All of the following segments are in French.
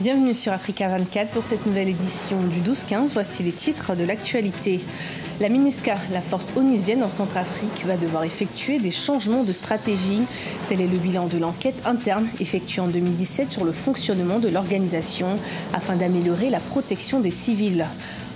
Bienvenue sur Africa 24 pour cette nouvelle édition du 12-15. Voici les titres de l'actualité. La MINUSCA, la force onusienne en Centrafrique, va devoir effectuer des changements de stratégie. Tel est le bilan de l'enquête interne effectuée en 2017 sur le fonctionnement de l'organisation afin d'améliorer la protection des civils.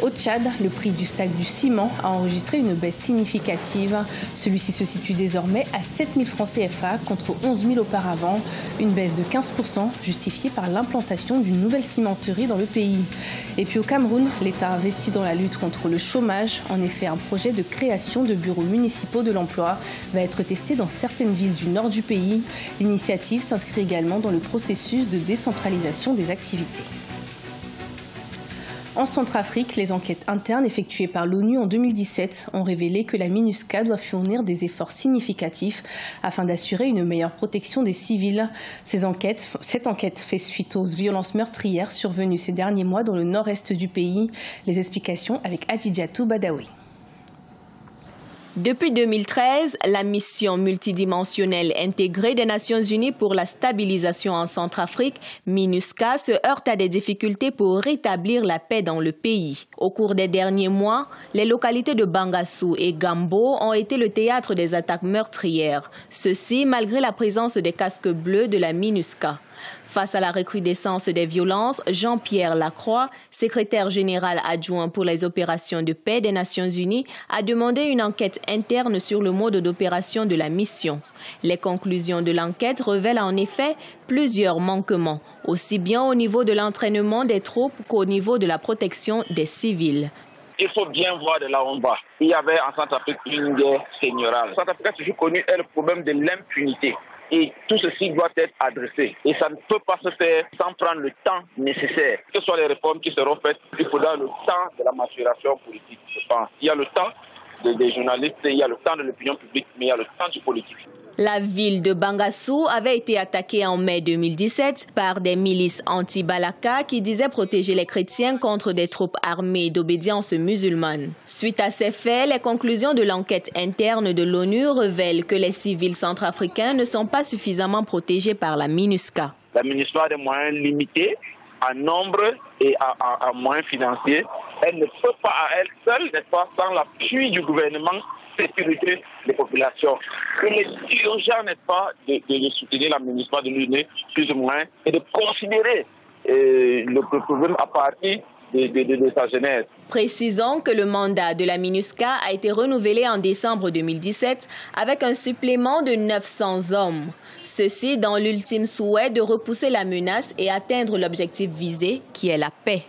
Au Tchad, le prix du sac du ciment a enregistré une baisse significative. Celui-ci se situe désormais à 7 000 francs CFA contre 11 000 auparavant. Une baisse de 15% justifiée par l'implantation d'une nouvelle cimenterie dans le pays. Et puis au Cameroun, l'État investit dans la lutte contre le chômage. En effet, un projet de création de bureaux municipaux de l'emploi va être testé dans certaines villes du nord du pays. L'initiative s'inscrit également dans le processus de décentralisation des activités. En Centrafrique, les enquêtes internes effectuées par l'ONU en 2017 ont révélé que la MINUSCA doit fournir des efforts significatifs afin d'assurer une meilleure protection des civils. Cette enquête fait suite aux violences meurtrières survenues ces derniers mois dans le nord-est du pays. Les explications avec Adidjatou Badawi. Depuis 2013, la mission multidimensionnelle intégrée des Nations Unies pour la stabilisation en Centrafrique, MINUSCA, se heurte à des difficultés pour rétablir la paix dans le pays. Au cours des derniers mois, les localités de Bangassou et Gambo ont été le théâtre des attaques meurtrières. Ceci malgré la présence des casques bleus de la MINUSCA. Face à la recrudescence des violences, Jean-Pierre Lacroix, secrétaire général adjoint pour les opérations de paix des Nations Unies, a demandé une enquête interne sur le mode d'opération de la mission. Les conclusions de l'enquête révèlent en effet plusieurs manquements, aussi bien au niveau de l'entraînement des troupes qu'au niveau de la protection des civils. Il faut bien voir de là où on va. Il y avait en Centrafrique une guerre seigneuriale. Centrafrique a toujours connu le problème de l'impunité. Et tout ceci doit être adressé. Et ça ne peut pas se faire sans prendre le temps nécessaire. Que ce soit les réformes qui seront faites, il faudra le temps de la maturation politique, je pense. Il y a le temps des journalistes, il y a le temps de l'opinion publique, mais il y a le temps du politique. La ville de Bangassou avait été attaquée en mai 2017 par des milices anti-Balaka qui disaient protéger les chrétiens contre des troupes armées d'obédience musulmane. Suite à ces faits, les conclusions de l'enquête interne de l'ONU révèlent que les civils centrafricains ne sont pas suffisamment protégés par la MINUSCA. La MINUSCA a des moyens limités en nombre et en moyens financiers. Elle ne peut pas à elle seule, n'est-ce pas, sans l'appui du gouvernement, sécurité des populations. Il est urgent, n'est-ce pas, de soutenir la MINUSCA, de lui donner plus ou moins et de considérer le problème à partir de sa genèse. Précisons que le mandat de la MINUSCA a été renouvelé en décembre 2017 avec un supplément de 900 hommes. Ceci dans l'ultime souhait de repousser la menace et atteindre l'objectif visé, qui est la paix.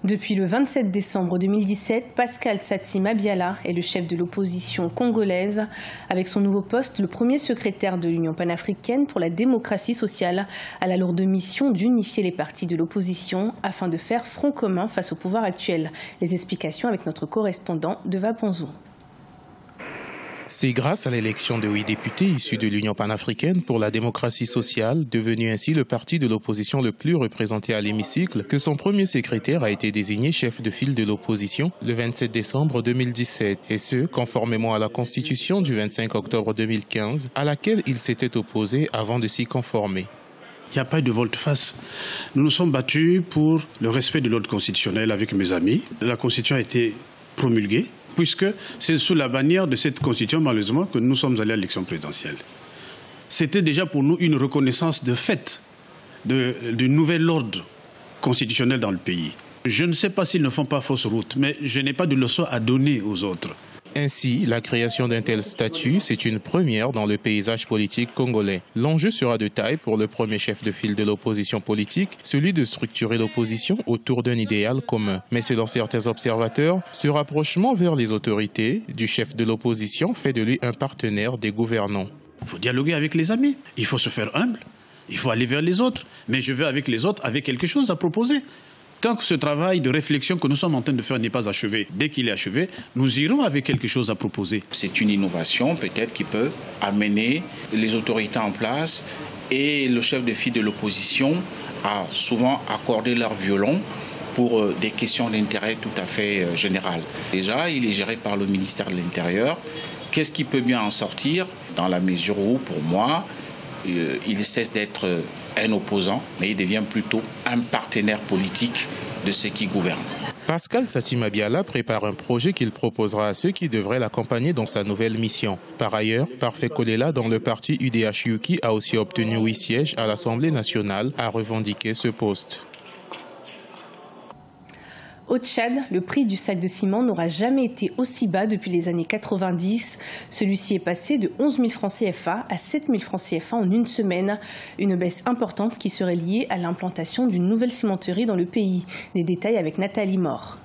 Depuis le 27 décembre 2017, Pascal Tsatsi Mabiala est le chef de l'opposition congolaise. Avec son nouveau poste, le premier secrétaire de l'Union panafricaine pour la démocratie sociale a la lourde mission d'unifier les partis de l'opposition afin de faire front commun face au pouvoir actuel. Les explications avec notre correspondant de Vaponzo. C'est grâce à l'élection de 8 députés issus de l'Union panafricaine pour la démocratie sociale, devenu ainsi le parti de l'opposition le plus représenté à l'hémicycle, que son premier secrétaire a été désigné chef de file de l'opposition le 27 décembre 2017, et ce, conformément à la Constitution du 25 octobre 2015, à laquelle il s'était opposé avant de s'y conformer. Il n'y a pas eu de volte-face. Nous nous sommes battus pour le respect de l'ordre constitutionnel avec mes amis. La Constitution a été promulguée, puisque c'est sous la bannière de cette Constitution, malheureusement, que nous sommes allés à l'élection présidentielle. C'était déjà pour nous une reconnaissance de fait du nouvel ordre constitutionnel dans le pays. Je ne sais pas s'ils ne font pas fausse route, mais je n'ai pas de leçon à donner aux autres. Ainsi, la création d'un tel statut, c'est une première dans le paysage politique congolais. L'enjeu sera de taille pour le premier chef de file de l'opposition politique, celui de structurer l'opposition autour d'un idéal commun. Mais selon certains observateurs, ce rapprochement vers les autorités du chef de l'opposition fait de lui un partenaire des gouvernants. Il faut dialoguer avec les amis, il faut se faire humble, il faut aller vers les autres. Mais je vais avec les autres avec quelque chose à proposer. Tant que ce travail de réflexion que nous sommes en train de faire n'est pas achevé, dès qu'il est achevé, nous irons avec quelque chose à proposer. C'est une innovation peut-être qui peut amener les autorités en place et le chef de file de l'opposition à souvent accorder leur violon pour des questions d'intérêt tout à fait général. Déjà, il est géré par le ministère de l'Intérieur. Qu'est-ce qui peut bien en sortir dans la mesure où, pour moi, il cesse d'être un opposant, mais il devient plutôt un partenaire politique de ceux qui gouvernent. Pascal Satima-Biala prépare un projet qu'il proposera à ceux qui devraient l'accompagner dans sa nouvelle mission. Par ailleurs, Parfait Kolela, dans le parti UDH qui a aussi obtenu 8 sièges à l'Assemblée nationale, a revendiqué ce poste. Au Tchad, le prix du sac de ciment n'aura jamais été aussi bas depuis les années 90. Celui-ci est passé de 11 000 francs CFA à 7 000 francs CFA en une semaine. Une baisse importante qui serait liée à l'implantation d'une nouvelle cimenterie dans le pays. Des détails avec Nathalie Mort.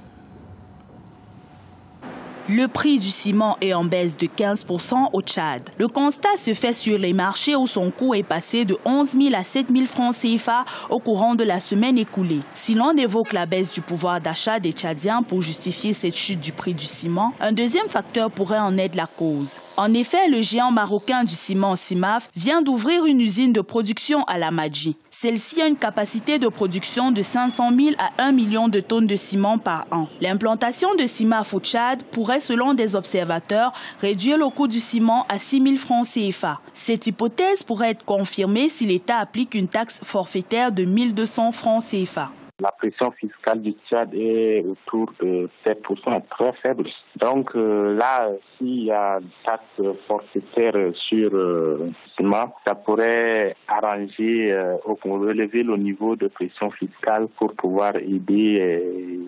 Le prix du ciment est en baisse de 15% au Tchad. Le constat se fait sur les marchés où son coût est passé de 11 000 à 7 000 francs CFA au courant de la semaine écoulée. Si l'on évoque la baisse du pouvoir d'achat des Tchadiens pour justifier cette chute du prix du ciment, un deuxième facteur pourrait en être la cause. En effet, le géant marocain du ciment CIMAF vient d'ouvrir une usine de production à la Madji. Celle-ci a une capacité de production de 500 000 à 1 million de tonnes de ciment par an. L'implantation de CIMAF au Tchad pourrait, selon des observateurs, réduire le coût du ciment à 6 000 francs CFA. Cette hypothèse pourrait être confirmée si l'État applique une taxe forfaitaire de 1 200 francs CFA. La pression fiscale du Tchad est autour de 7%, très faible. Donc là, s'il y a une taxe forfaitaire sur le ciment, ça pourrait arranger ou relever le niveau de pression fiscale pour pouvoir aider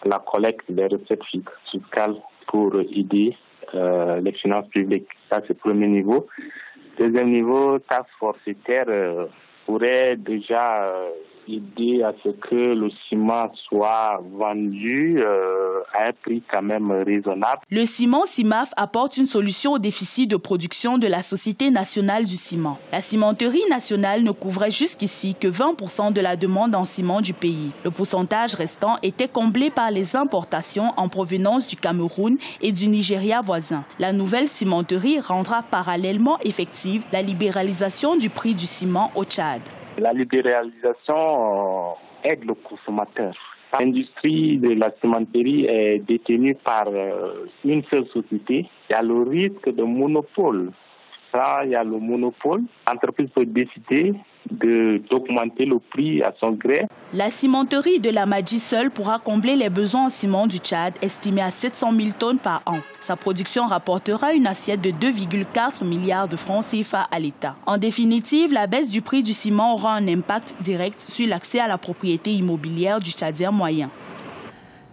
la collecte des recettes fiscales pour aider les finances publiques. Ça, c'est le premier niveau. Deuxième niveau, taxe forfaitaire pourrait déjà aider à ce que le ciment soit vendu à un prix quand même raisonnable. Le ciment CIMAF apporte une solution au déficit de production de la Société nationale du ciment. La cimenterie nationale ne couvrait jusqu'ici que 20% de la demande en ciment du pays. Le pourcentage restant était comblé par les importations en provenance du Cameroun et du Nigeria voisin. La nouvelle cimenterie rendra parallèlement effective la libéralisation du prix du ciment au Tchad. La libéralisation aide le consommateur. L'industrie de la cimenterie est détenue par une seule société. Il y a le risque de monopole. Ça, il y a le monopole. L'entreprise peut décider d'augmenter le prix à son gré. La cimenterie de la Madji seule pourra combler les besoins en ciment du Tchad, estimés à 700 000 tonnes par an. Sa production rapportera une assiette de 2,4 milliards de francs CFA à l'État. En définitive, la baisse du prix du ciment aura un impact direct sur l'accès à la propriété immobilière du Tchadien moyen.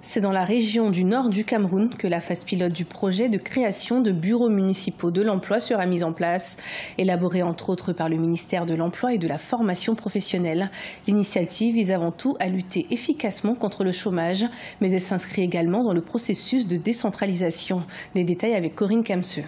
C'est dans la région du nord du Cameroun que la phase pilote du projet de création de bureaux municipaux de l'emploi sera mise en place. Élaborée entre autres par le ministère de l'Emploi et de la formation professionnelle, l'initiative vise avant tout à lutter efficacement contre le chômage, mais elle s'inscrit également dans le processus de décentralisation. Des détails avec Corinne Camseux.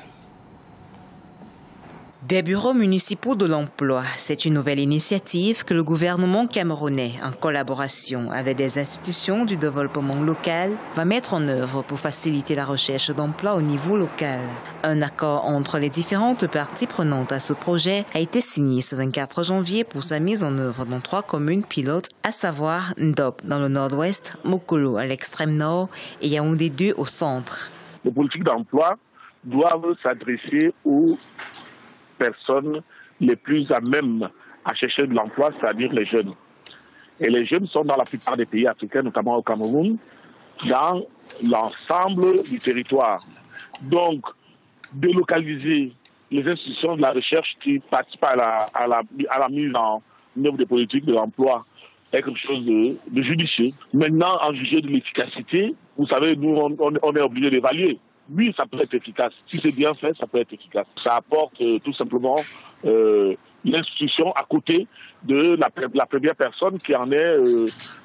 Des bureaux municipaux de l'emploi, c'est une nouvelle initiative que le gouvernement camerounais, en collaboration avec des institutions du développement local, va mettre en œuvre pour faciliter la recherche d'emploi au niveau local. Un accord entre les différentes parties prenantes à ce projet a été signé ce 24 janvier pour sa mise en œuvre dans 3 communes pilotes, à savoir Ndop dans le nord-ouest, Mokolo à l'extrême nord et Yaoundé 2 au centre. Les politiques d'emploi doivent s'adresser aux personnes les plus à même à chercher de l'emploi, c'est-à-dire les jeunes. Et les jeunes sont dans la plupart des pays africains, notamment au Cameroun, dans l'ensemble du territoire. Donc, délocaliser les institutions de la recherche qui participent à la mise en œuvre des politiques de l'emploi est quelque chose de judicieux. Maintenant, en juger de l'efficacité, vous savez, nous, on est obligé d'évaluer. Oui, ça peut être efficace. Si c'est bien fait, ça peut être efficace. Ça apporte tout simplement l'institution à côté de la première personne qui en est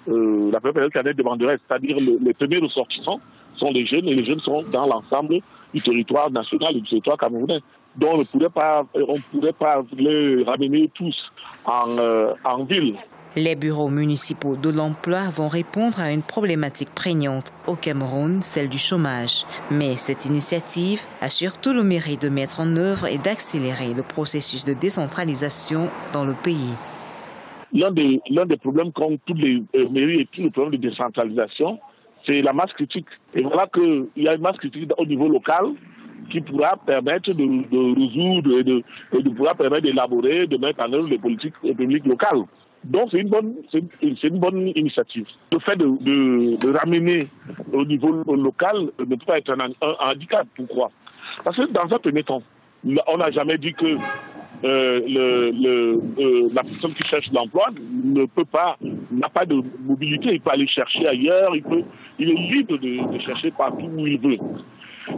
demanderesse. C'est-à-dire les premiers ressortissants sont les jeunes et les jeunes sont dans l'ensemble du territoire national et du territoire camerounais. Donc on ne pourrait pas les ramener tous en ville. Les bureaux municipaux de l'emploi vont répondre à une problématique prégnante au Cameroun, celle du chômage. Mais cette initiative a surtout le mérite de mettre en œuvre et d'accélérer le processus de décentralisation dans le pays. L'un des problèmes qu'ont toutes les mairies et tous les problèmes de décentralisation, c'est la masse critique. Et voilà qu'il y a une masse critique au niveau local qui pourra permettre de résoudre et de pouvoir permettre d'élaborer, de mettre en œuvre les politiques publiques locales. Donc c'est une bonne initiative. Le fait de ramener au niveau local ne peut pas être un handicap. Pourquoi? Parce que dans un premier temps, on n'a jamais dit que la personne qui cherche l'emploi n'a pas de mobilité, il peut aller chercher ailleurs, il est libre de chercher partout où il veut.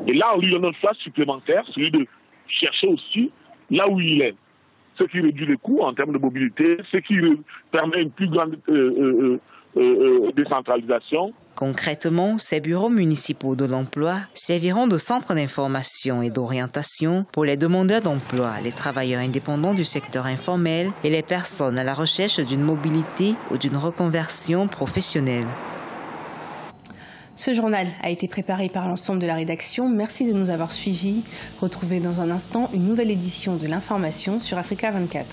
Et là, on lui donne une place supplémentaire, celui de chercher aussi là où il est. Ce qui réduit les coûts en termes de mobilité, ce qui permet une plus grande décentralisation. Concrètement, ces bureaux municipaux de l'emploi serviront de centre d'information et d'orientation pour les demandeurs d'emploi, les travailleurs indépendants du secteur informel et les personnes à la recherche d'une mobilité ou d'une reconversion professionnelle. Ce journal a été préparé par l'ensemble de la rédaction. Merci de nous avoir suivis. Retrouvez dans un instant une nouvelle édition de l'information sur Africa 24.